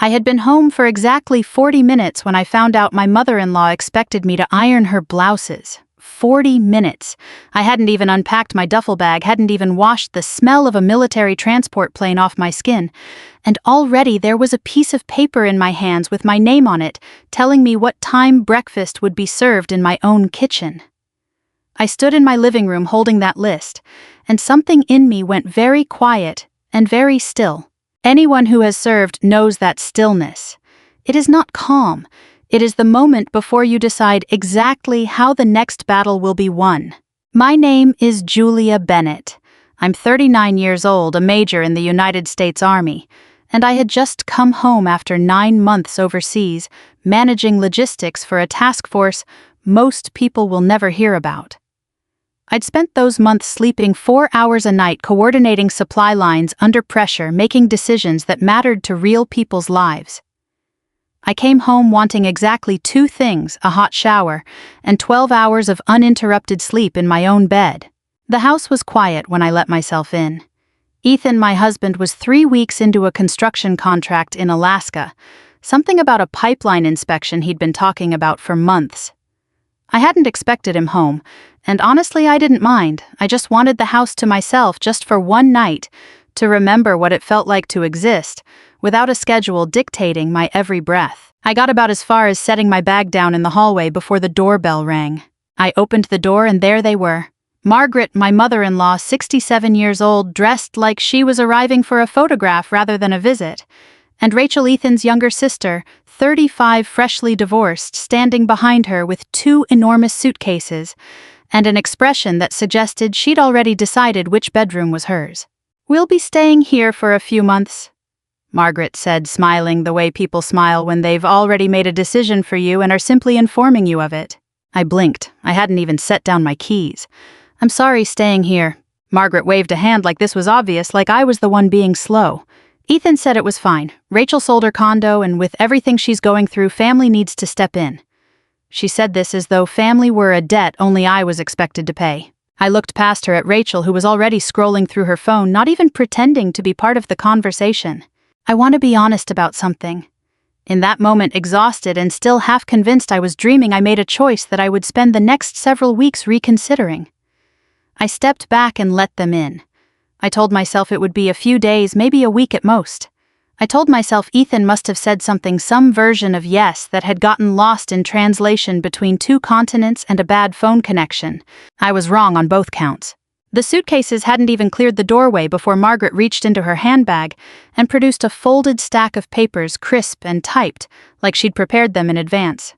I had been home for exactly 40 minutes when I found out my mother-in-law expected me to iron her blouses. 40 minutes. I hadn't even unpacked my duffel bag, hadn't even washed the smell of a military transport plane off my skin, and already there was a piece of paper in my hands with my name on it, telling me what time breakfast would be served in my own kitchen. I stood in my living room holding that list, and something in me went very quiet and very still. Anyone who has served knows that stillness. It is not calm. It is the moment before you decide exactly how the next battle will be won. My name is Julia Bennett. I'm 39 years old, a major in the United States Army, and I had just come home after 9 months overseas, managing logistics for a task force most people will never hear about. I'd spent those months sleeping 4 hours a night, coordinating supply lines under pressure, making decisions that mattered to real people's lives. I came home wanting exactly 2 things, a hot shower and 12 hours of uninterrupted sleep in my own bed. The house was quiet when I let myself in. Ethan, my husband, was 3 weeks into a construction contract in Alaska, something about a pipeline inspection he'd been talking about for months. I hadn't expected him home, and honestly I didn't mind. I just wanted the house to myself just for one night, to remember what it felt like to exist, without a schedule dictating my every breath. I got about as far as setting my bag down in the hallway before the doorbell rang. I opened the door and there they were. Margaret, my mother-in-law, 67 years old, dressed like she was arriving for a photograph rather than a visit, and Rachel, Ethan's younger sister, 35, freshly divorced, standing behind her with 2 enormous suitcases, and an expression that suggested she'd already decided which bedroom was hers. "We'll be staying here for a few months," Margaret said, smiling the way people smile when they've already made a decision for you and are simply informing you of it. I blinked. I hadn't even set down my keys. "I'm sorry, staying here." Margaret waved a hand like this was obvious, like I was the one being slow. Ethan said it was fine. Rachel sold her condo, and with everything she's going through, family needs to step in. She said this as though family were a debt only I was expected to pay. I looked past her at Rachel, who was already scrolling through her phone, not even pretending to be part of the conversation. "I want to be honest about something." In that moment, exhausted and still half convinced I was dreaming, I made a choice that I would spend the next several weeks reconsidering. I stepped back and let them in. I told myself it would be a few days, maybe a week at most. I told myself Ethan must have said something, some version of yes, that had gotten lost in translation between 2 continents and a bad phone connection. I was wrong on both counts. The suitcases hadn't even cleared the doorway before Margaret reached into her handbag and produced a folded stack of papers, crisp and typed, like she'd prepared them in advance.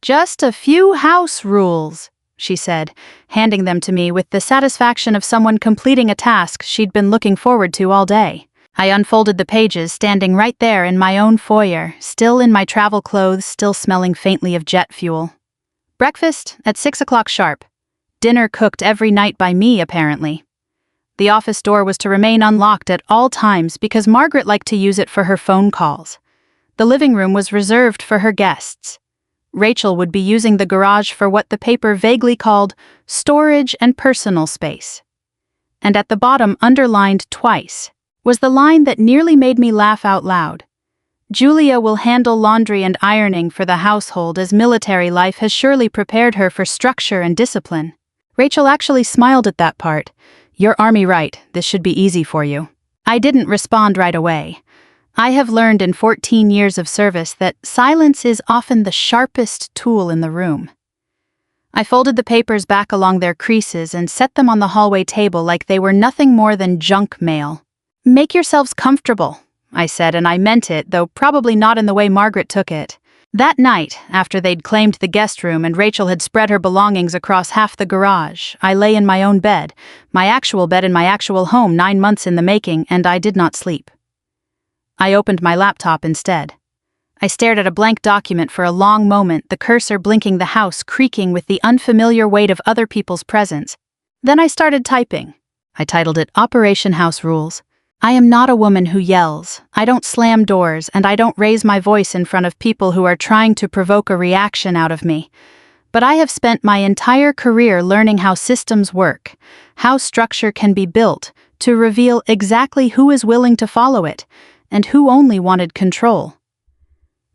"Just a few house rules," she said, handing them to me with the satisfaction of someone completing a task she'd been looking forward to all day. I unfolded the pages, standing right there in my own foyer, still in my travel clothes, still smelling faintly of jet fuel. Breakfast at 6 o'clock sharp. Dinner cooked every night by me, apparently. The office door was to remain unlocked at all times because Margaret liked to use it for her phone calls. The living room was reserved for her guests. Rachel would be using the garage for what the paper vaguely called storage and personal space. And at the bottom, underlined twice, was the line that nearly made me laugh out loud. "Julia will handle laundry and ironing for the household, as military life has surely prepared her for structure and discipline." Rachel actually smiled at that part. "You're Army right, this should be easy for you." I didn't respond right away. I have learned in 14 years of service that silence is often the sharpest tool in the room. I folded the papers back along their creases and set them on the hallway table like they were nothing more than junk mail. "Make yourselves comfortable," I said, and I meant it, though probably not in the way Margaret took it. That night, after they'd claimed the guest room and Rachel had spread her belongings across half the garage, I lay in my own bed, my actual bed in my actual home, 9 months in the making, and I did not sleep. I opened my laptop instead. I stared at a blank document for a long moment, the cursor blinking, the house creaking with the unfamiliar weight of other people's presence. Then I started typing. I titled it Operation House Rules. I am not a woman who yells. I don't slam doors, and I don't raise my voice in front of people who are trying to provoke a reaction out of me. But I have spent my entire career learning how systems work, how structure can be built to reveal exactly who is willing to follow it, and who only wanted control.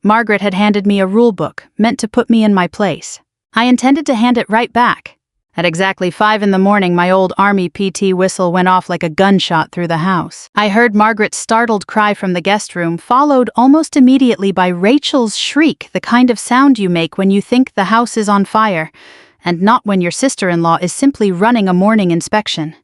Margaret had handed me a rule book, meant to put me in my place. I intended to hand it right back. At exactly 5 in the morning, my old army PT whistle went off like a gunshot through the house. I heard Margaret's startled cry from the guest room, followed almost immediately by Rachel's shriek, the kind of sound you make when you think the house is on fire, and not when your sister-in-law is simply running a morning inspection.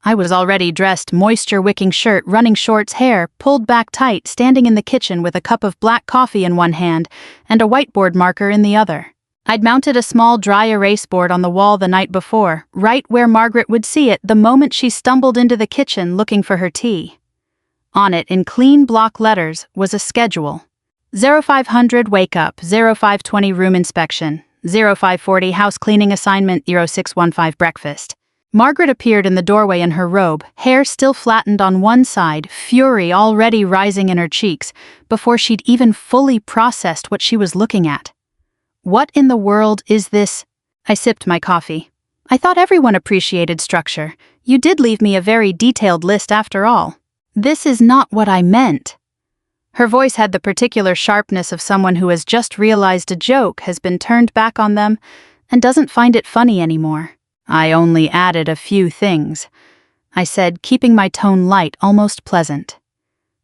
I was already dressed, moisture-wicking shirt, running shorts, hair pulled back tight, standing in the kitchen with a cup of black coffee in one hand and a whiteboard marker in the other. I'd mounted a small dry erase board on the wall the night before, right where Margaret would see it the moment she stumbled into the kitchen looking for her tea. On it, in clean block letters, was a schedule. 0500 wake up, 0520 room inspection, 0540 house cleaning assignment, 0615 breakfast. Margaret appeared in the doorway in her robe, hair still flattened on one side, fury already rising in her cheeks, before she'd even fully processed what she was looking at. What in the world is this? I sipped my coffee. I thought everyone appreciated structure. You did leave me a very detailed list after all. This is not what I meant. Her voice had the particular sharpness of someone who has just realized a joke has been turned back on them and doesn't find it funny anymore. I only added a few things, I said, keeping my tone light, almost pleasant.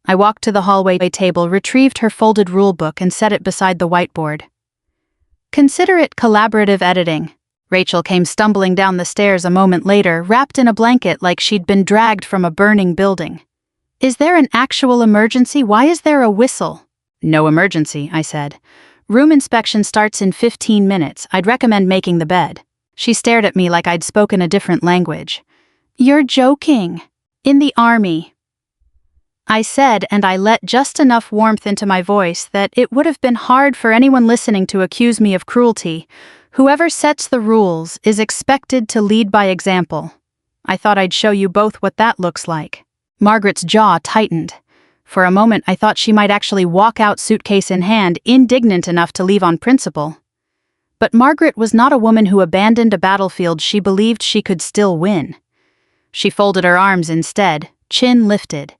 I walked to the hallway table, retrieved her folded rulebook, and set it beside the whiteboard. Consider it collaborative editing. Rachel came stumbling down the stairs a moment later, wrapped in a blanket like she'd been dragged from a burning building. Is there an actual emergency? Why is there a whistle? No emergency, I said. Room inspection starts in 15 minutes. I'd recommend making the bed. She stared at me like I'd spoken a different language. You're joking. In the army, I said, and I let just enough warmth into my voice that it would have been hard for anyone listening to accuse me of cruelty. Whoever sets the rules is expected to lead by example. I thought I'd show you both what that looks like. Margaret's jaw tightened. For a moment, I thought she might actually walk out, suitcase in hand, indignant enough to leave on principle. But Margaret was not a woman who abandoned a battlefield she believed she could still win. She folded her arms instead, chin lifted.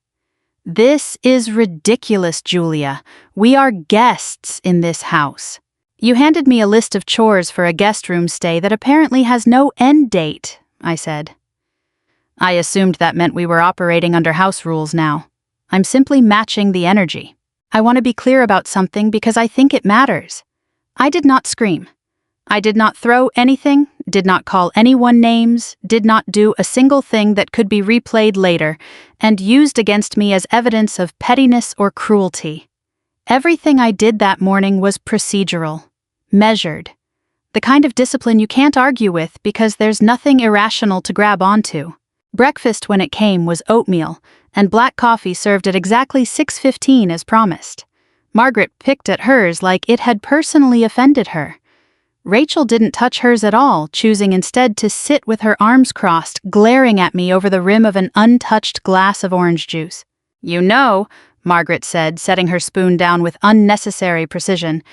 This is ridiculous, Julia. We are guests in this house. You handed me a list of chores for a guest room stay that apparently has no end date, I said. I assumed that meant we were operating under house rules now. I'm simply matching the energy. I want to be clear about something because I think it matters. I did not scream. I did not throw anything, did not call anyone names, did not do a single thing that could be replayed later and used against me as evidence of pettiness or cruelty. Everything I did that morning was procedural, measured, the kind of discipline you can't argue with because there's nothing irrational to grab onto. Breakfast, when it came, was oatmeal, and black coffee served at exactly 6:15 as promised. Margaret picked at hers like it had personally offended her. Rachel didn't touch hers at all, choosing instead to sit with her arms crossed, glaring at me over the rim of an untouched glass of orange juice. You know, Margaret said, setting her spoon down with unnecessary precision,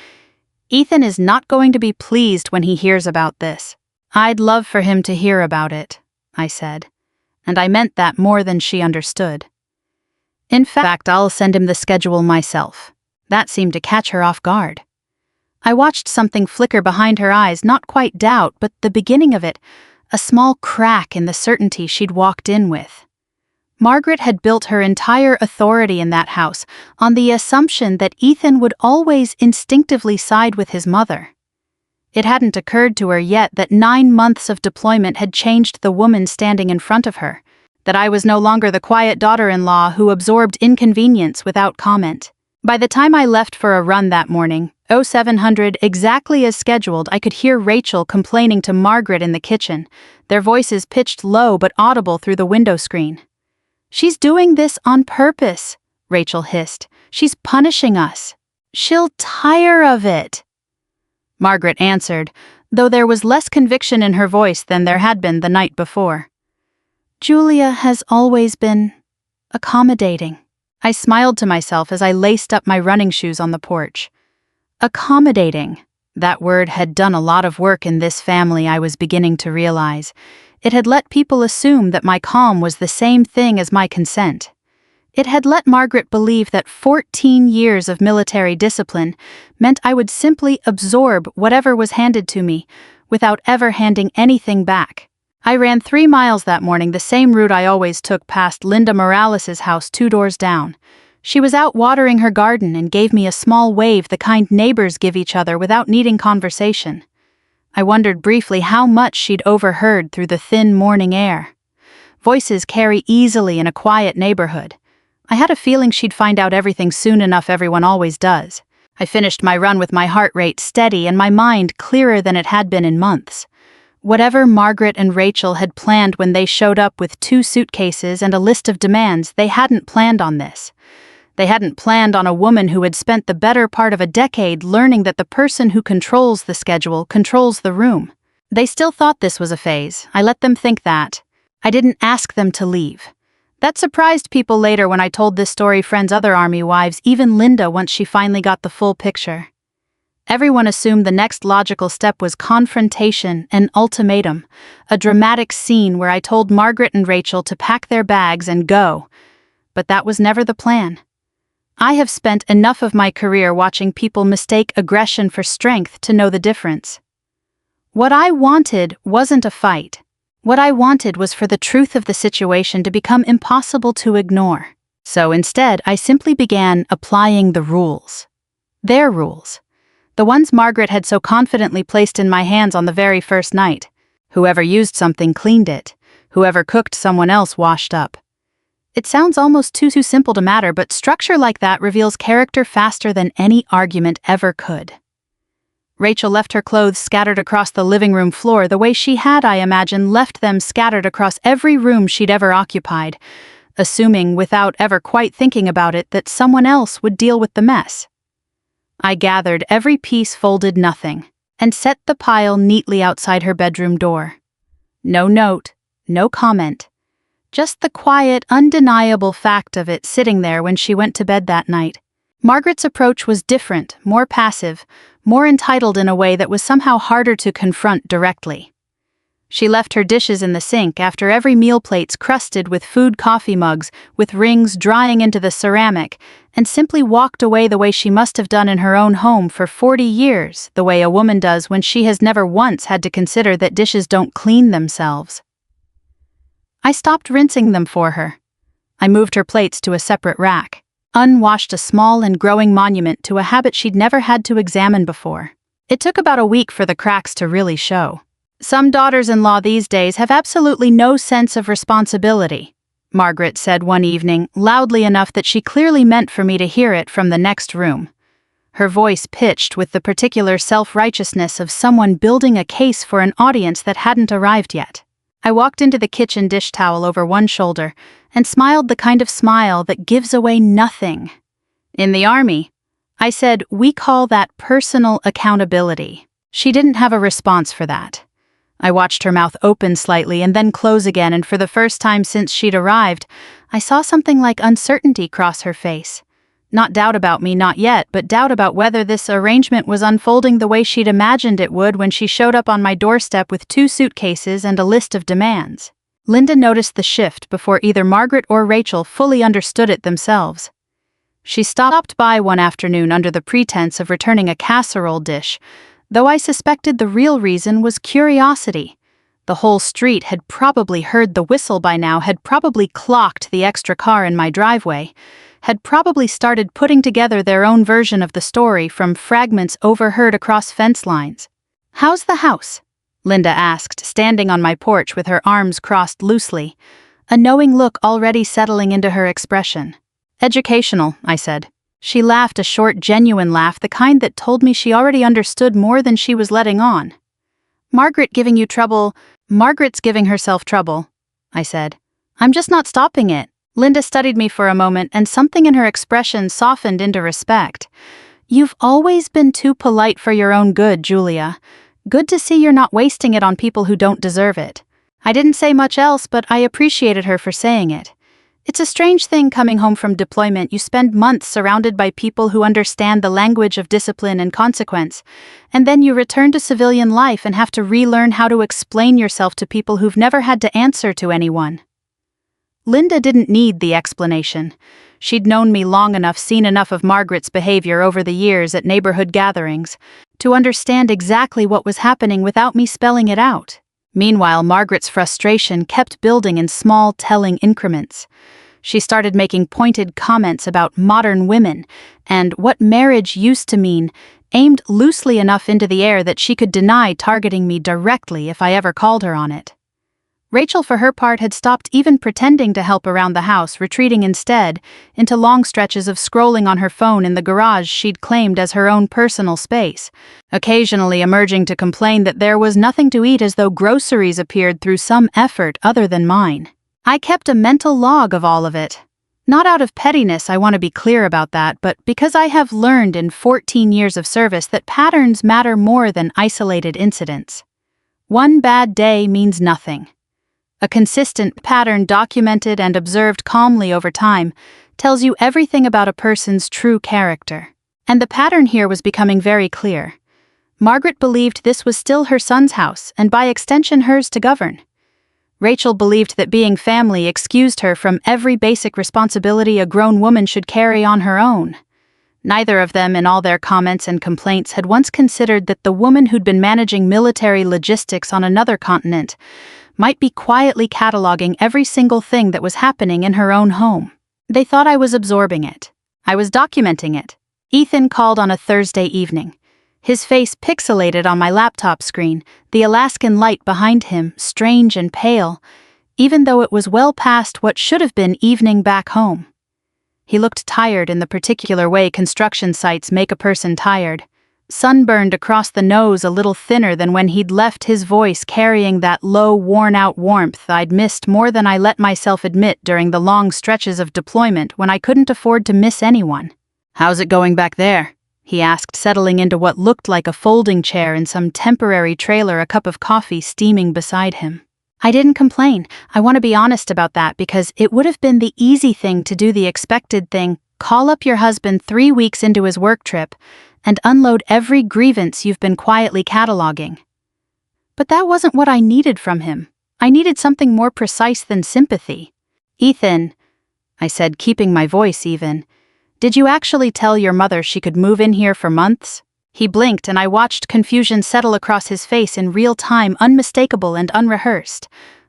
Ethan is not going to be pleased when he hears about this. I'd love for him to hear about it, I said, and I meant that more than she understood. In fact, I'll send him the schedule myself. That seemed to catch her off guard. I watched something flicker behind her eyes, not quite doubt, but the beginning of it, a small crack in the certainty she'd walked in with. Margaret had built her entire authority in that house on the assumption that Ethan would always instinctively side with his mother. It hadn't occurred to her yet that 9 months of deployment had changed the woman standing in front of her, that I was no longer the quiet daughter-in-law who absorbed inconvenience without comment. By the time I left for a run that morning, 0700 exactly as scheduled, I could hear Rachel complaining to Margaret in the kitchen, their voices pitched low but audible through the window screen. She's doing this on purpose, Rachel hissed. She's punishing us. She'll tire of it. Margaret answered, though there was less conviction in her voice than there had been the night before. Julia has always been accommodating. I smiled to myself as I laced up my running shoes on the porch. Accommodating. That word had done a lot of work in this family, I was beginning to realize. It had let people assume that my calm was the same thing as my consent. It had let Margaret believe that 14 years of military discipline meant I would simply absorb whatever was handed to me, without ever handing anything back. I ran 3 miles that morning, the same route I always took past Linda Morales' house 2 doors down. She was out watering her garden and gave me a small wave, the kind neighbors give each other without needing conversation. I wondered briefly how much she'd overheard through the thin morning air. Voices carry easily in a quiet neighborhood. I had a feeling she'd find out everything soon enough, everyone always does. I finished my run with my heart rate steady and my mind clearer than it had been in months. Whatever Margaret and Rachel had planned when they showed up with 2 suitcases and a list of demands, they hadn't planned on this. They hadn't planned on a woman who had spent the better part of a decade learning that the person who controls the schedule controls the room. They still thought this was a phase. I let them think that. I didn't ask them to leave. That surprised people later when I told this story, friends, other Army wives, even Linda, once she finally got the full picture. Everyone assumed the next logical step was confrontation, an ultimatum, a dramatic scene where I told Margaret and Rachel to pack their bags and go. But that was never the plan. I have spent enough of my career watching people mistake aggression for strength to know the difference. What I wanted wasn't a fight. What I wanted was for the truth of the situation to become impossible to ignore. So instead, I simply began applying the rules. Their rules. The ones Margaret had so confidently placed in my hands on the very first night. Whoever used something cleaned it. Whoever cooked someone else washed up. It sounds almost too simple to matter, but structure like that reveals character faster than any argument ever could. Rachel left her clothes scattered across the living room floor the way she had, I imagine, left them scattered across every room she'd ever occupied, assuming, without ever quite thinking about it, that someone else would deal with the mess. I gathered every piece, folded nothing, and set the pile neatly outside her bedroom door. No note, no comment. Just the quiet, undeniable fact of it sitting there when she went to bed that night. Margaret's approach was different, more passive, more entitled in a way that was somehow harder to confront directly. She left her dishes in the sink after every meal, plates crusted with food, coffee mugs, with rings drying into the ceramic, and simply walked away the way she must have done in her own home for 40 years, the way a woman does when she has never once had to consider that dishes don't clean themselves. I stopped rinsing them for her. I moved her plates to a separate rack, unwashed, a small and growing monument to a habit she'd never had to examine before. It took about a week for the cracks to really show. Some daughters-in-law these days have absolutely no sense of responsibility, Margaret said one evening, loudly enough that she clearly meant for me to hear it from the next room. Her voice pitched with the particular self-righteousness of someone building a case for an audience that hadn't arrived yet. I walked into the kitchen, dish towel over one shoulder, and smiled the kind of smile that gives away nothing. In the Army, I said, we call that personal accountability. She didn't have a response for that. I watched her mouth open slightly and then close again, and for the first time since she'd arrived, I saw something like uncertainty cross her face. Not doubt about me, not yet, but doubt about whether this arrangement was unfolding the way she'd imagined it would when she showed up on my doorstep with 2 suitcases and a list of demands. Linda noticed the shift before either Margaret or Rachel fully understood it themselves. She stopped by one afternoon under the pretense of returning a casserole dish, though I suspected the real reason was curiosity. The whole street had probably heard the whistle by now, had probably clocked the extra car in my driveway, had probably started putting together their own version of the story from fragments overheard across fence lines. "How's the house?" Linda asked, standing on my porch with her arms crossed loosely, a knowing look already settling into her expression. "Educational," I said. She laughed, a short, genuine laugh, the kind that told me she already understood more than she was letting on. "Margaret giving you trouble?" "Margaret's giving herself trouble," I said. "I'm just not stopping it." Linda studied me for a moment, and something in her expression softened into respect. "You've always been too polite for your own good, Julia. Good to see you're not wasting it on people who don't deserve it." I didn't say much else, but I appreciated her for saying it. It's a strange thing coming home from deployment. You spend months surrounded by people who understand the language of discipline and consequence, and then you return to civilian life and have to relearn how to explain yourself to people who've never had to answer to anyone. Linda didn't need the explanation. She'd known me long enough, seen enough of Margaret's behavior over the years at neighborhood gatherings, to understand exactly what was happening without me spelling it out. Meanwhile, Margaret's frustration kept building in small, telling increments. She started making pointed comments about modern women and what marriage used to mean, aimed loosely enough into the air that she could deny targeting me directly if I ever called her on it. Rachel, for her part, had stopped even pretending to help around the house, retreating instead into long stretches of scrolling on her phone in the garage she'd claimed as her own personal space, occasionally emerging to complain that there was nothing to eat, as though groceries appeared through some effort other than mine. I kept a mental log of all of it. Not out of pettiness, I want to be clear about that, but because I have learned in 14 years of service that patterns matter more than isolated incidents. One bad day means nothing. A consistent pattern documented and observed calmly over time tells you everything about a person's true character. And the pattern here was becoming very clear. Margaret believed this was still her son's house, and by extension hers to govern. Rachel believed that being family excused her from every basic responsibility a grown woman should carry on her own. Neither of them, in all their comments and complaints, had once considered that the woman who'd been managing military logistics on another continent might be quietly cataloging every single thing that was happening in her own home. They thought I was absorbing it. I was documenting it. Ethan called on a Thursday evening. His face pixelated on my laptop screen, the Alaskan light behind him strange and pale, even though it was well past what should have been evening back home. He looked tired in the particular way construction sites make a person tired. Sunburned across the nose, a little thinner than when he'd left, his voice carrying that low, worn-out warmth I'd missed more than I let myself admit during the long stretches of deployment when I couldn't afford to miss anyone. "How's it going back there?" he asked, settling into what looked like a folding chair in some temporary trailer, a cup of coffee steaming beside him. I didn't complain. I want to be honest about that, because it would have been the easy thing to do, the expected thing: call up your husband 3 weeks into his work trip and unload every grievance you've been quietly cataloging. But that wasn't what I needed from him. I needed something more precise than sympathy. "Ethan," I said, keeping my voice even, "did you actually tell your mother she could move in here for months?" He blinked, and I watched confusion settle across his face in real time, unmistakable and unrehearsed.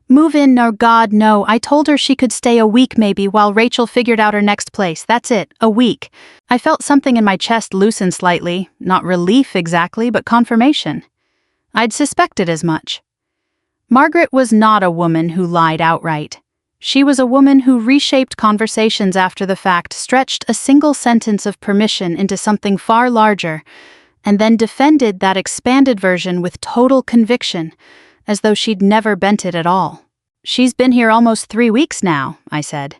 "Move in? No, God, no. I told her she could stay a week maybe while Rachel figured out her next place. That's it, a week." I felt something in my chest loosen slightly, not relief exactly, but confirmation. I'd suspected as much. Margaret was not a woman who lied outright. She was a woman who reshaped conversations after the fact, stretched a single sentence of permission into something far larger, and then defended that expanded version with total conviction, as though she'd never bent it at all. "She's been here almost 3 weeks now," I said.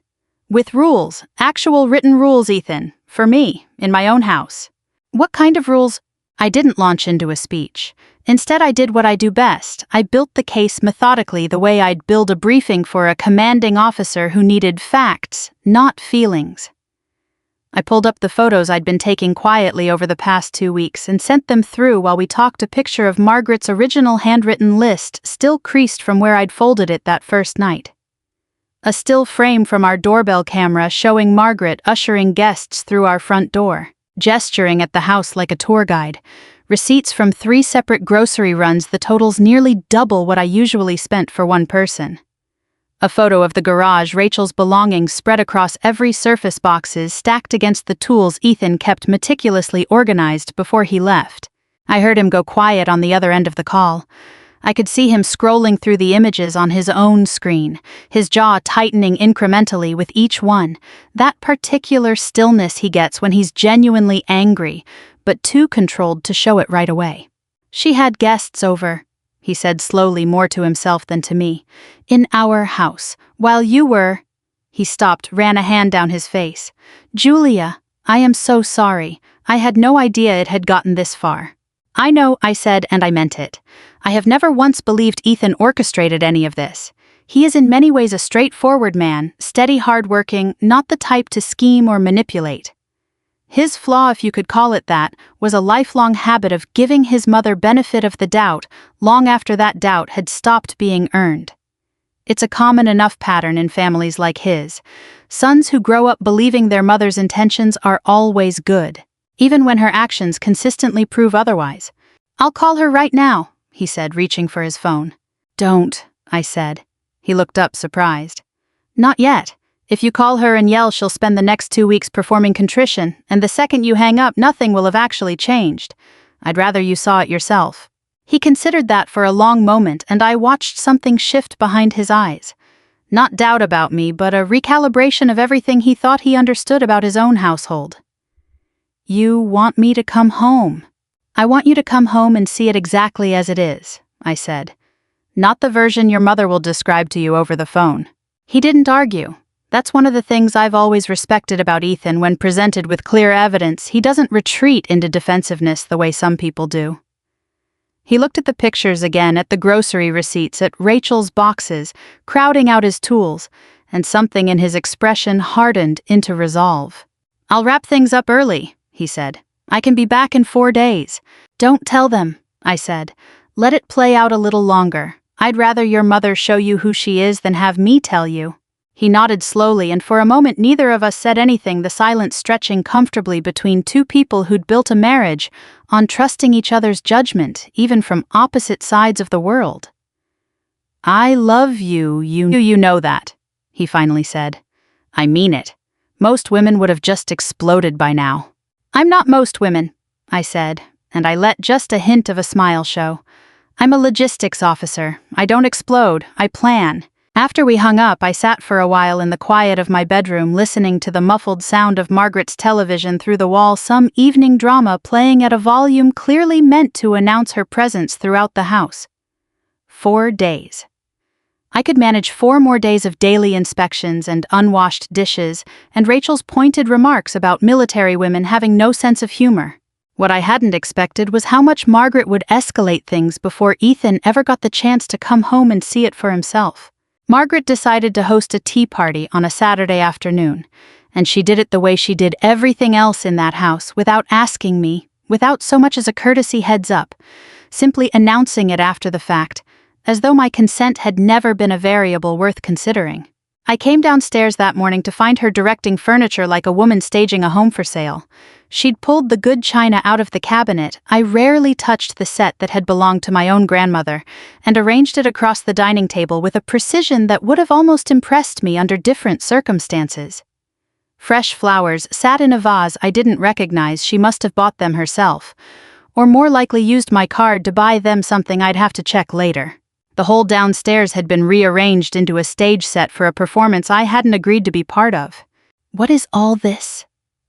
"With rules, actual written rules, Ethan, for me, in my own house." "What kind of rules?" I didn't launch into a speech. Instead, I did what I do best. I built the case methodically, the way I'd build a briefing for a commanding officer who needed facts, not feelings. I pulled up the photos I'd been taking quietly over the past 2 weeks and sent them through while we talked, a picture of Margaret's original handwritten list, still creased from where I'd folded it that first night. A still frame from our doorbell camera showing Margaret ushering guests through our front door, gesturing at the house like a tour guide. Receipts from 3 separate grocery runs, the totals nearly double what I usually spent for one person. A photo of the garage, Rachel's belongings spread across every surface, boxes stacked against the tools Ethan kept meticulously organized before he left. I heard him go quiet on the other end of the call. I could see him scrolling through the images on his own screen, his jaw tightening incrementally with each one, that particular stillness he gets when he's genuinely angry, but too controlled to show it right away. "She had guests over," he said slowly, more to himself than to me, "in our house, while you were—" He stopped, ran a hand down his face. "Julia, I am so sorry. I had no idea it had gotten this far." "I know," I said, and I meant it. I have never once believed Ethan orchestrated any of this. He is in many ways a straightforward man, steady, hardworking, not the type to scheme or manipulate. His flaw, if you could call it that, was a lifelong habit of giving his mother benefit of the doubt long after that doubt had stopped being earned. It's a common enough pattern in families like his. Sons who grow up believing their mother's intentions are always good, even when her actions consistently prove otherwise. "I'll call her right now," he said, reaching for his phone. "Don't," I said. He looked up, surprised. "Not yet. If you call her and yell, she'll spend the next 2 weeks performing contrition, and the second you hang up, nothing will have actually changed. I'd rather you saw it yourself." He considered that for a long moment, and I watched something shift behind his eyes. Not doubt about me, but a recalibration of everything he thought he understood about his own household. "You want me to come home?" "I want you to come home and see it exactly as it is," I said. "Not the version your mother will describe to you over the phone." He didn't argue. That's one of the things I've always respected about Ethan. When presented with clear evidence, he doesn't retreat into defensiveness the way some people do. He looked at the pictures again, at the grocery receipts, at Rachel's boxes, crowding out his tools, and something in his expression hardened into resolve. "I'll wrap things up early," he said. "I can be back in 4 days. "Don't tell them," I said. "Let it play out a little longer. I'd rather your mother show you who she is than have me tell you." He nodded slowly, and for a moment neither of us said anything, the silence stretching comfortably between two people who'd built a marriage on trusting each other's judgment, even from opposite sides of the world. "I love you, you know that," he finally said. "I mean it. Most women would have just exploded by now." "I'm not most women," I said, and I let just a hint of a smile show. "I'm a logistics officer. I don't explode, I plan." After we hung up, I sat for a while in the quiet of my bedroom, listening to the muffled sound of Margaret's television through the wall, some evening drama playing at a volume clearly meant to announce her presence throughout the house. 4 days. I could manage 4 more days of daily inspections and unwashed dishes, and Rachel's pointed remarks about military women having no sense of humor. What I hadn't expected was how much Margaret would escalate things before Ethan ever got the chance to come home and see it for himself. Margaret decided to host a tea party on a Saturday afternoon, and she did it the way she did everything else in that house, without asking me, without so much as a courtesy heads up, simply announcing it after the fact, as though my consent had never been a variable worth considering. I came downstairs that morning to find her directing furniture like a woman staging a home for sale. She'd pulled the good china out of the cabinet. I rarely touched the set that had belonged to my own grandmother, and arranged it across the dining table with a precision that would have almost impressed me under different circumstances. Fresh flowers sat in a vase I didn't recognize. She must have bought them herself, or more likely used my card to buy them, something I'd have to check later. The whole downstairs had been rearranged into a stage set for a performance I hadn't agreed to be part of. "What is all this?"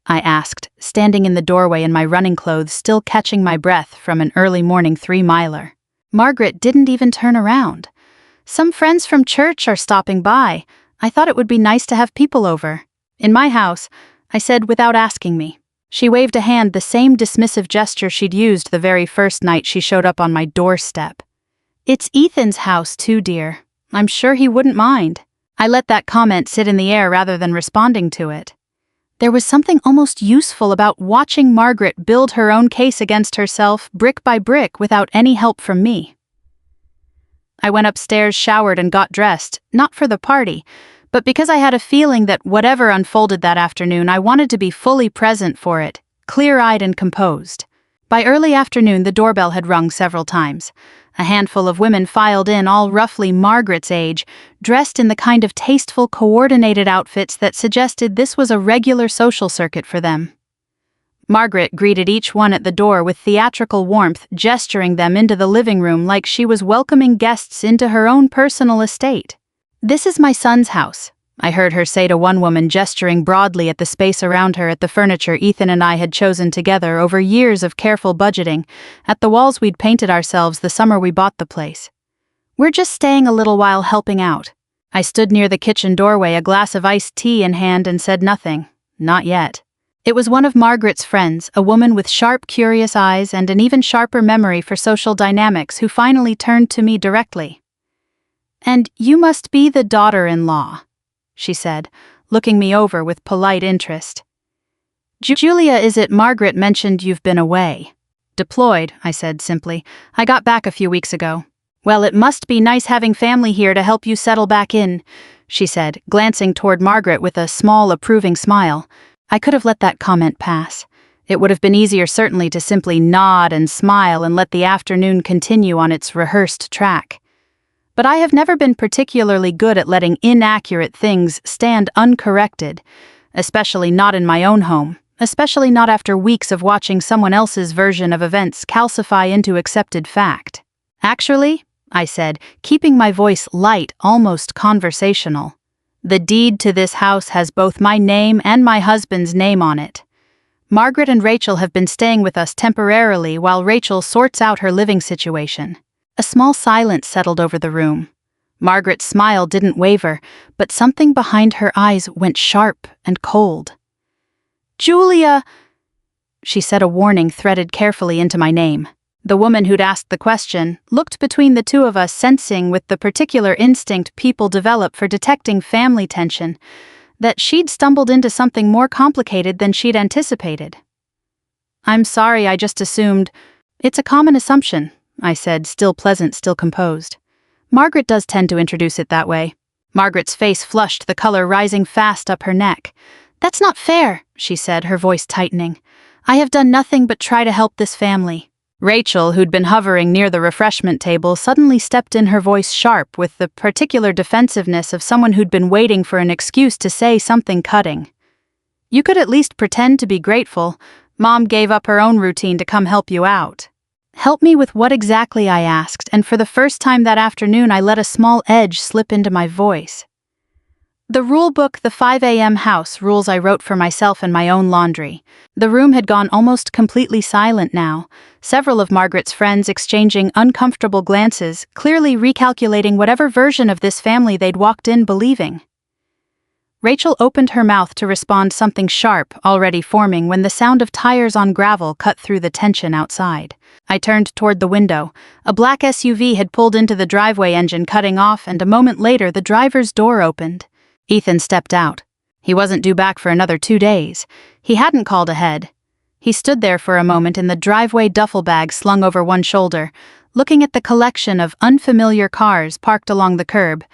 I asked, standing in the doorway in my running clothes, still catching my breath from an early morning 3-miler. Margaret didn't even turn around. "Some friends from church are stopping by. I thought it would be nice to have people over." "In my house," I said without asking me. She waved a hand, the same dismissive gesture she'd used the very first night she showed up on my doorstep. "It's Ethan's house too, dear. I'm sure he wouldn't mind." I let that comment sit in the air rather than responding to it. There was something almost useful about watching Margaret build her own case against herself, brick by brick, without any help from me. I went upstairs, showered, and got dressed, not for the party, but because I had a feeling that whatever unfolded that afternoon, I wanted to be fully present for it, clear-eyed and composed. By early afternoon, the doorbell had rung several times. A handful of women filed in, all roughly Margaret's age, dressed in the kind of tasteful, coordinated outfits that suggested this was a regular social circuit for them. Margaret greeted each one at the door with theatrical warmth, gesturing them into the living room like she was welcoming guests into her own personal estate. "This is my son's house," I heard her say to one woman, gesturing broadly at the space around her, at the furniture Ethan and I had chosen together over years of careful budgeting, at the walls we'd painted ourselves the summer we bought the place. "We're just staying a little while, helping out." I stood near the kitchen doorway, a glass of iced tea in hand, and said nothing. Not yet. It was one of Margaret's friends, a woman with sharp, curious eyes and an even sharper memory for social dynamics, who finally turned to me directly. "And you must be the daughter-in-law," she said, looking me over with polite interest. "Julia, is it? Margaret mentioned you've been away." "Deployed," I said simply. "I got back a few weeks ago." "Well, it must be nice having family here to help you settle back in," she said, glancing toward Margaret with a small, approving smile. I could have let that comment pass. It would have been easier certainly to simply nod and smile and let the afternoon continue on its rehearsed track. But I have never been particularly good at letting inaccurate things stand uncorrected, especially not in my own home, especially not after weeks of watching someone else's version of events calcify into accepted fact. "Actually," I said, keeping my voice light, almost conversational, "the deed to this house has both my name and my husband's name on it. Margaret and Rachel have been staying with us temporarily while Rachel sorts out her living situation." A small silence settled over the room. Margaret's smile didn't waver, but something behind her eyes went sharp and cold. "Julia," she said, a warning threaded carefully into my name. The woman who'd asked the question looked between the two of us, sensing with the particular instinct people develop for detecting family tension that she'd stumbled into something more complicated than she'd anticipated. "I'm sorry, I just assumed." "It's a common assumption," I said, still pleasant, still composed. "Margaret does tend to introduce it that way." Margaret's face flushed, the color rising fast up her neck. "That's not fair," she said, her voice tightening. "I have done nothing but try to help this family." Rachel, who'd been hovering near the refreshment table, suddenly stepped in, her voice sharp with the particular defensiveness of someone who'd been waiting for an excuse to say something cutting. "You could at least pretend to be grateful. Mom gave up her own routine to come help you out." "Help me with what exactly?" I asked, and for the first time that afternoon I let a small edge slip into my voice. "The rule book, the 5 a.m. house rules I wrote for myself and my own laundry." The room had gone almost completely silent now, several of Margaret's friends exchanging uncomfortable glances, clearly recalculating whatever version of this family they'd walked in believing. Rachel opened her mouth to respond, something sharp already forming when the sound of tires on gravel cut through the tension outside. I turned toward the window. A black SUV had pulled into the driveway, engine cutting off, and a moment later the driver's door opened. Ethan stepped out. He wasn't due back for another 2 days. He hadn't called ahead. He stood there for a moment in the driveway, duffel bag slung over one shoulder, looking at the collection of unfamiliar cars parked along the curb,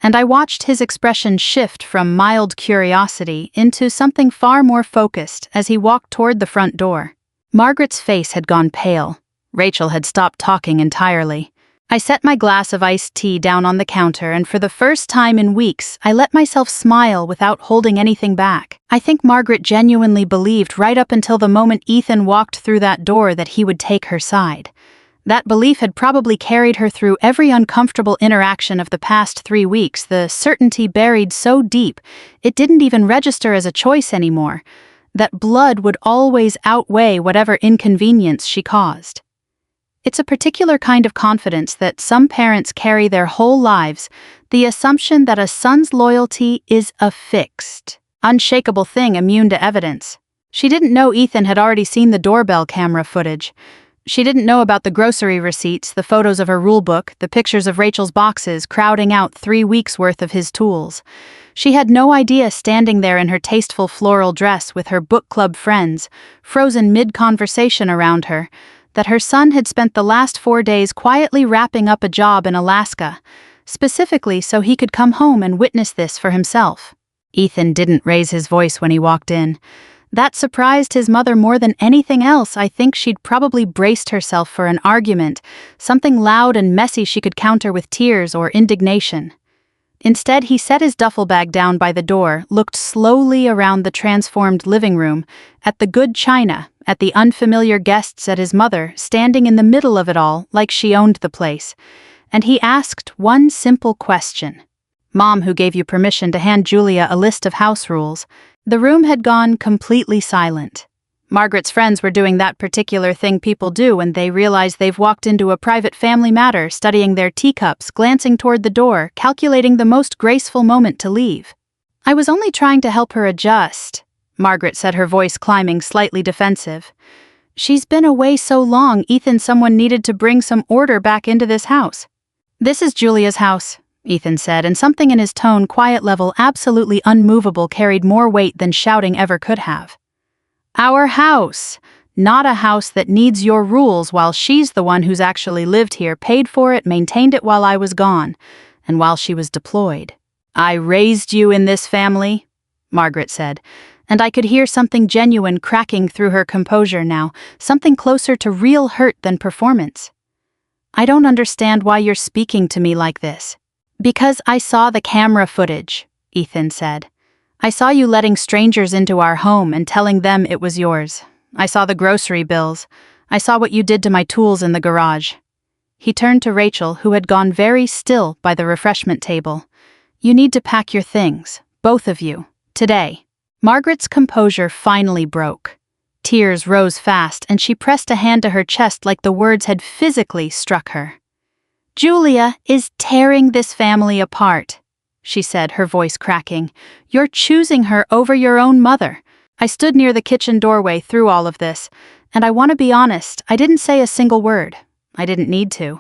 and I watched his expression shift from mild curiosity into something far more focused as he walked toward the front door. Margaret's face had gone pale. Rachel had stopped talking entirely. I set my glass of iced tea down on the counter, and for the first time in weeks, I let myself smile without holding anything back. I think Margaret genuinely believed right up until the moment Ethan walked through that door that he would take her side. That belief had probably carried her through every uncomfortable interaction of the past 3 weeks, the certainty buried so deep it didn't even register as a choice anymore, that blood would always outweigh whatever inconvenience she caused. It's a particular kind of confidence that some parents carry their whole lives, the assumption that a son's loyalty is a fixed, unshakable thing immune to evidence. She didn't know Ethan had already seen the doorbell camera footage. She didn't know about the grocery receipts, the photos of her rulebook, the pictures of Rachel's boxes crowding out 3 weeks' worth of his tools. She had no idea, standing there in her tasteful floral dress with her book club friends, frozen mid-conversation around her, that her son had spent the last 4 days quietly wrapping up a job in Alaska, specifically so he could come home and witness this for himself. Ethan didn't raise his voice when he walked in. That surprised his mother more than anything else. I think she'd probably braced herself for an argument, something loud and messy she could counter with tears or indignation. Instead, he set his duffel bag down by the door, looked slowly around the transformed living room, at the good china, at the unfamiliar guests, at his mother, standing in the middle of it all like she owned the place, and he asked one simple question. "Mom, who gave you permission to hand Julia a list of house rules?" The room had gone completely silent. Margaret's friends were doing that particular thing people do when they realize they've walked into a private family matter, studying their teacups, glancing toward the door, calculating the most graceful moment to leave. "I was only trying to help her adjust," Margaret said, her voice climbing, slightly defensive. "She's been away so long, Ethan, someone needed to bring some order back into this house." "This is Julia's house," Ethan said, and something in his tone, quiet level, absolutely unmovable, carried more weight than shouting ever could have. "Our house. Not a house that needs your rules while she's the one who's actually lived here, paid for it, maintained it while I was gone, and while she was deployed. I raised you in this family, Margaret said, and I could hear something genuine cracking through her composure now, something closer to real hurt than performance. I don't understand why you're speaking to me like this. Because I saw the camera footage, Ethan said. I saw you letting strangers into our home and telling them it was yours. I saw the grocery bills. I saw what you did to my tools in the garage. He turned to Rachel, who had gone very still by the refreshment table. You need to pack your things, both of you, today. Margaret's composure finally broke. Tears rose fast, and she pressed a hand to her chest like the words had physically struck her. Julia is tearing this family apart, she said, her voice cracking. You're choosing her over your own mother. I stood near the kitchen doorway through all of this, and I want to be honest, I didn't say a single word. I didn't need to.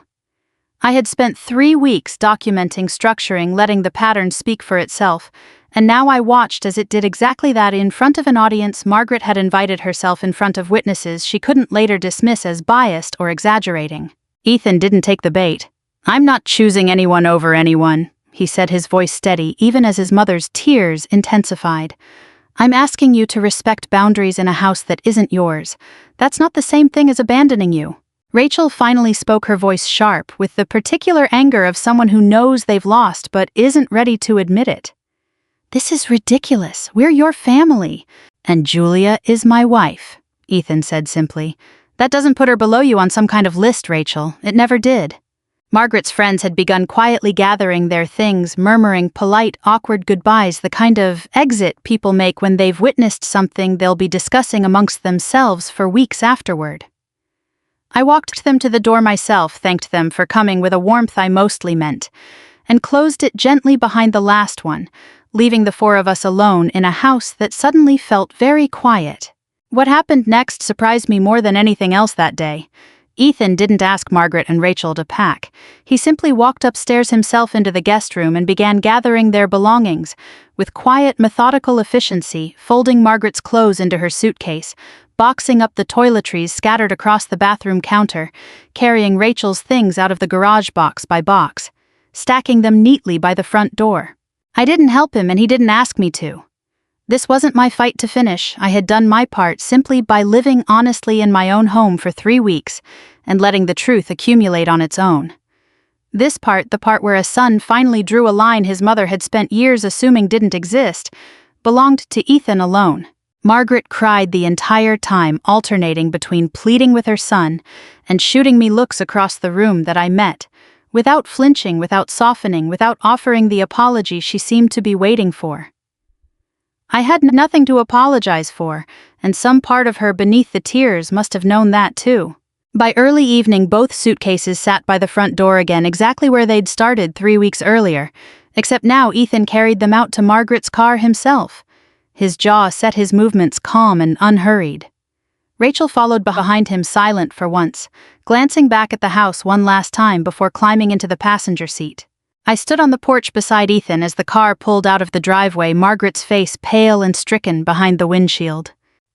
I had spent 3 weeks documenting, structuring, letting the pattern speak for itself, and now I watched as it did exactly that in front of an audience. Margaret had invited herself in front of witnesses she couldn't later dismiss as biased or exaggerating. Ethan didn't take the bait. I'm not choosing anyone over anyone, he said, his voice steady, even as his mother's tears intensified. I'm asking you to respect boundaries in a house that isn't yours. That's not the same thing as abandoning you. Rachel finally spoke, her voice sharp, with the particular anger of someone who knows they've lost but isn't ready to admit it. This is ridiculous. We're your family. And Julia is my wife, Ethan said simply. That doesn't put her below you on some kind of list, Rachel. It never did. Margaret's friends had begun quietly gathering their things, murmuring polite, awkward goodbyes, the kind of exit people make when they've witnessed something they'll be discussing amongst themselves for weeks afterward. I walked them to the door myself, thanked them for coming with a warmth I mostly meant, and closed it gently behind the last one, leaving the 4 of us alone in a house that suddenly felt very quiet. What happened next surprised me more than anything else that day. Ethan didn't ask Margaret and Rachel to pack. He simply walked upstairs himself into the guest room and began gathering their belongings, with quiet, methodical efficiency, folding Margaret's clothes into her suitcase, boxing up the toiletries scattered across the bathroom counter, carrying Rachel's things out of the garage box by box, stacking them neatly by the front door. I didn't help him and he didn't ask me to. This wasn't my fight to finish. I had done my part simply by living honestly in my own home for 3 weeks and letting the truth accumulate on its own. This part, the part where a son finally drew a line his mother had spent years assuming didn't exist, belonged to Ethan alone. Margaret cried the entire time, alternating between pleading with her son and shooting me looks across the room that I met, without flinching, without softening, without offering the apology she seemed to be waiting for. I had nothing to apologize for, and some part of her beneath the tears must have known that too. By early evening, both suitcases sat by the front door again, exactly where they'd started 3 weeks earlier, except now Ethan carried them out to Margaret's car himself. His jaw set, his movements calm and unhurried. Rachel followed behind him, silent for once, glancing back at the house one last time before climbing into the passenger seat. I stood on the porch beside Ethan as the car pulled out of the driveway, Margaret's face pale and stricken behind the windshield.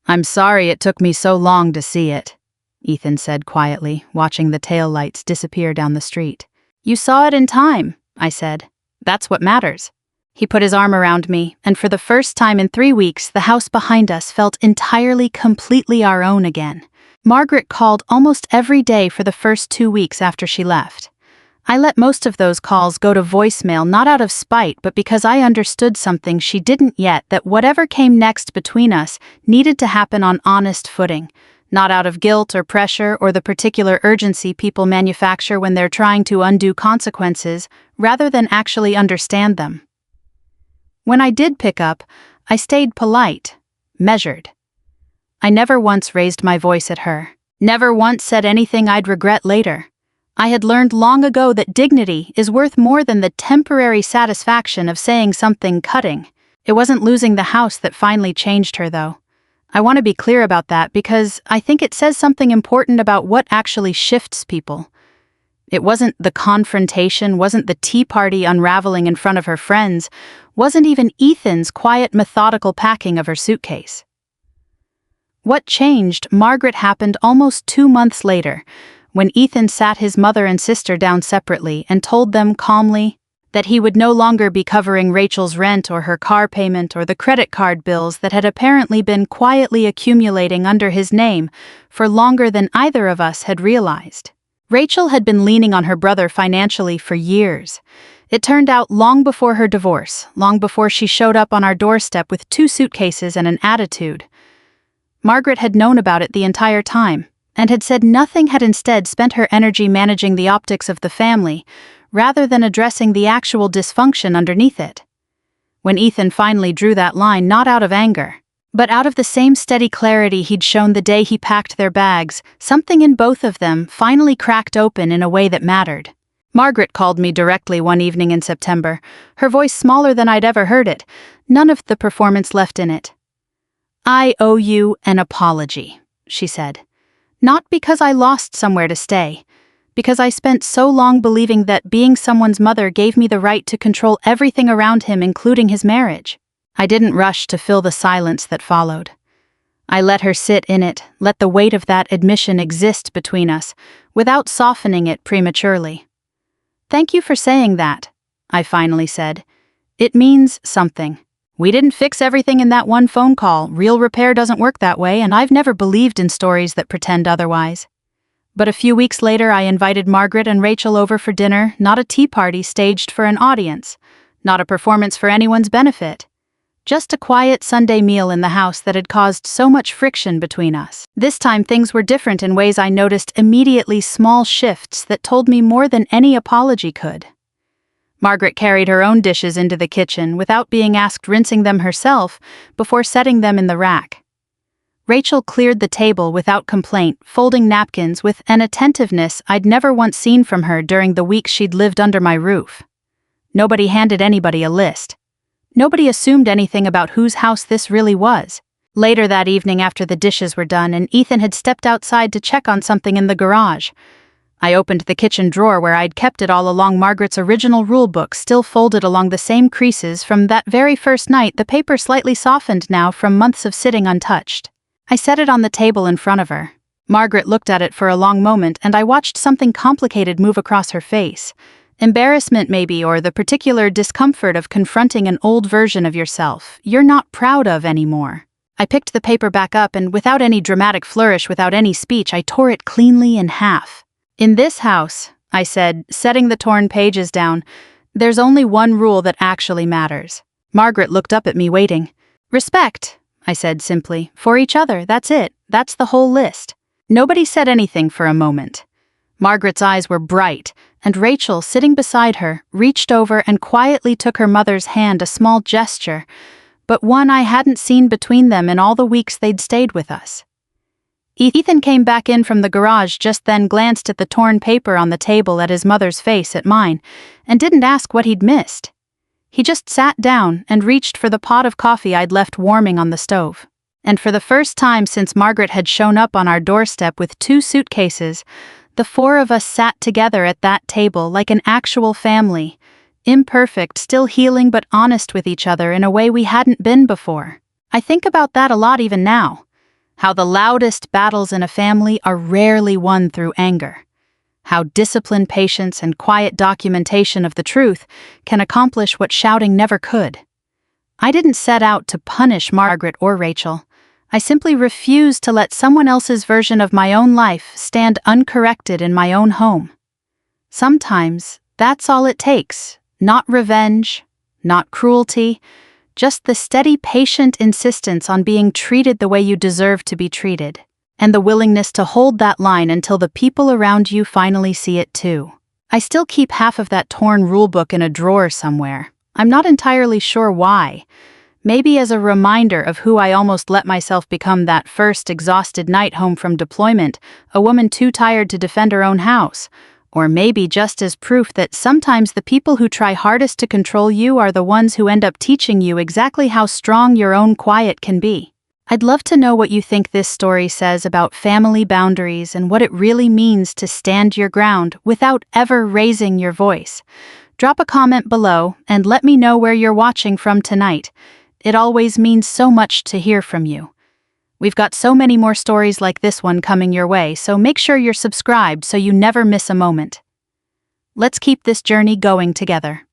I'm sorry it took me so long to see it, Ethan said quietly, watching the taillights disappear down the street. You saw it in time, I said. That's what matters. He put his arm around me, and for the first time in 3 weeks, the house behind us felt entirely, completely our own again. Margaret called almost every day for the first 2 weeks after she left. I let most of those calls go to voicemail, not out of spite, but because I understood something she didn't yet, that whatever came next between us needed to happen on honest footing, not out of guilt or pressure or the particular urgency people manufacture when they're trying to undo consequences, rather than actually understand them. When I did pick up, I stayed polite, measured. I never once raised my voice at her, never once said anything I'd regret later. I had learned long ago that dignity is worth more than the temporary satisfaction of saying something cutting. It wasn't losing the house that finally changed her, though. I want to be clear about that because I think it says something important about what actually shifts people. It wasn't the confrontation, wasn't the tea party unraveling in front of her friends, wasn't even Ethan's quiet, methodical packing of her suitcase. What changed, Margaret, happened almost 2 months later, when Ethan sat his mother and sister down separately and told them calmly that he would no longer be covering Rachel's rent or her car payment or the credit card bills that had apparently been quietly accumulating under his name for longer than either of us had realized. Rachel had been leaning on her brother financially for years. It turned out long before her divorce, long before she showed up on our doorstep with 2 suitcases and an attitude. Margaret had known about it the entire time, and had said nothing, had instead spent her energy managing the optics of the family, rather than addressing the actual dysfunction underneath it. When Ethan finally drew that line, not out of anger, but out of the same steady clarity he'd shown the day he packed their bags, something in both of them finally cracked open in a way that mattered. Margaret called me directly one evening in September, her voice smaller than I'd ever heard it, none of the performance left in it. "I owe you an apology," she said. "Not because I lost somewhere to stay, because I spent so long believing that being someone's mother gave me the right to control everything around him, including his marriage." I didn't rush to fill the silence that followed. I let her sit in it, let the weight of that admission exist between us, without softening it prematurely. "Thank you for saying that," I finally said. "It means something. We didn't fix everything in that one phone call. Real repair doesn't work that way, and I've never believed in stories that pretend otherwise." But a few weeks later, I invited Margaret and Rachel over for dinner, not a tea party staged for an audience, not a performance for anyone's benefit. Just a quiet Sunday meal in the house that had caused so much friction between us. This time things were different in ways I noticed immediately, small shifts that told me more than any apology could. Margaret carried her own dishes into the kitchen without being asked, rinsing them herself before setting them in the rack. Rachel cleared the table without complaint, folding napkins with an attentiveness I'd never once seen from her during the weeks she'd lived under my roof. Nobody handed anybody a list. Nobody assumed anything about whose house this really was. Later that evening, after the dishes were done and Ethan had stepped outside to check on something in the garage, I opened the kitchen drawer where I'd kept it all along, Margaret's original rule book still folded along the same creases from that very first night, the paper slightly softened now from months of sitting untouched. I set it on the table in front of her. Margaret looked at it for a long moment, and I watched something complicated move across her face. Embarrassment maybe, or the particular discomfort of confronting an old version of yourself you're not proud of anymore. I picked the paper back up and without any dramatic flourish, without any speech, I tore it cleanly in half. "In this house," I said, setting the torn pages down, "there's only one rule that actually matters." Margaret looked up at me, waiting. "Respect," I said simply, "for each other, that's it. That's the whole list." Nobody said anything for a moment. Margaret's eyes were bright, and Rachel, sitting beside her, reached over and quietly took her mother's hand, a small gesture, but one I hadn't seen between them in all the weeks they'd stayed with us. Ethan came back in from the garage just then, glanced at the torn paper on the table, at his mother's face, at mine, and didn't ask what he'd missed. He just sat down and reached for the pot of coffee I'd left warming on the stove. And for the first time since Margaret had shown up on our doorstep with 2 suitcases, the 4 of us sat together at that table like an actual family, imperfect, still healing, but honest with each other in a way we hadn't been before. I think about that a lot even now. How the loudest battles in a family are rarely won through anger. How discipline, patience, and quiet documentation of the truth can accomplish what shouting never could. I didn't set out to punish Margaret or Rachel. I simply refused to let someone else's version of my own life stand uncorrected in my own home. Sometimes that's all it takes. Not revenge, not cruelty, just the steady, patient insistence on being treated the way you deserve to be treated, and the willingness to hold that line until the people around you finally see it too. I still keep half of that torn rulebook in a drawer somewhere. I'm not entirely sure why. Maybe as a reminder of who I almost let myself become that first exhausted night home from deployment, a woman too tired to defend her own house. Or maybe just as proof that sometimes the people who try hardest to control you are the ones who end up teaching you exactly how strong your own quiet can be. I'd love to know what you think this story says about family boundaries and what it really means to stand your ground without ever raising your voice. Drop a comment below and let me know where you're watching from tonight. It always means so much to hear from you. We've got so many more stories like this one coming your way, so make sure you're subscribed so you never miss a moment. Let's keep this journey going together.